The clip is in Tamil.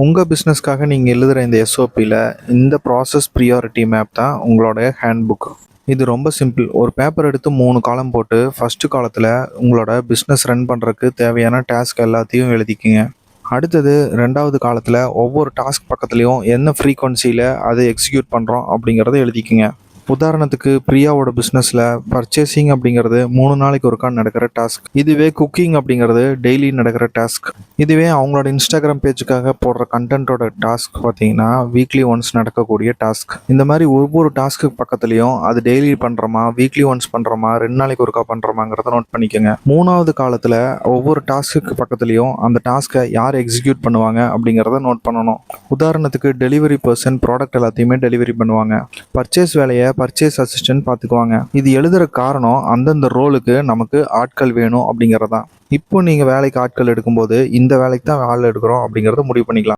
உங்கள் பிஸ்னஸ்க்காக நீங்கள் எழுதுகிற இந்த எஸ்ஓபியில் இந்த ப்ராசஸ் ப்ரியாரிட்டி மேப் தான் உங்களோட ஹேண்ட்புக். இது ரொம்ப சிம்பிள். ஒரு பேப்பர் எடுத்து 3 காலம் போட்டு ஃபஸ்ட்டு காலத்தில் உங்களோட பிஸ்னஸ் ரன் பண்ணுறதுக்கு தேவையான டாஸ்க் எல்லாத்தையும் எழுதிக்கிங்க. அடுத்தது 2வது காலத்தில் ஒவ்வொரு டாஸ்க் பக்கத்துலேயும் என்ன ஃப்ரீக்வன்சியில் அதை எக்ஸிக்யூட் பண்ணுறோம் அப்படிங்கிறத எழுதிக்கிங்க. உதாரணத்துக்கு பிரியாவோட பிஸ்னஸில் பர்ச்சேசிங் அப்படிங்கிறது 3 நாளைக்கு ஒருக்கா நடக்கிற டாஸ்க். இதுவே குக்கிங் அப்படிங்கிறது டெய்லி நடக்கிற டாஸ்க். இதுவே அவங்களோட இன்ஸ்டாகிராம் பேஜுக்காக போடுற கண்டென்ட்டோட டாஸ்க் பார்த்தீங்கன்னா வீக்லி ஒன்ஸ் நடக்கக்கூடிய டாஸ்க். இந்த மாதிரி ஒவ்வொரு டாஸ்க்கு பக்கத்துலேயும் அது டெய்லி பண்ணுறோமா, வீக்லி ஒன்ஸ் பண்ணுறோமா, 2 நாளைக்கு ஒருக்கா பண்ணுறோமாங்கிறத நோட் பண்ணிக்கோங்க. 3வது காலத்தில் ஒவ்வொரு டாஸ்க்கு பக்கத்துலேயும் அந்த டாஸ்க்கை யார் எக்ஸிக்யூட் பண்ணுவாங்க அப்படிங்கிறத நோட் பண்ணணும். உதாரணத்துக்கு டெலிவரி பர்சன் ப்ராடக்ட் எல்லாத்தையுமே டெலிவரி பண்ணுவாங்க. பர்ச்சேஸ் வேலையை பர்ச்சேஸ் அசிஸ்டன்ட் பார்த்துக்குவாங்க. இது எழுதுகிற காரணம் அந்தந்த ரோலுக்கு நமக்கு ஆட்கள் வேணும் அப்படிங்கிறது தான். இப்போ நீங்கள் வேலைக்கு ஆட்கள் எடுக்கும்போது இந்த வேலைக்கு தான் ஆள் எடுக்கிறோம் அப்படிங்கிறத முடிவு பண்ணிக்கலாம்.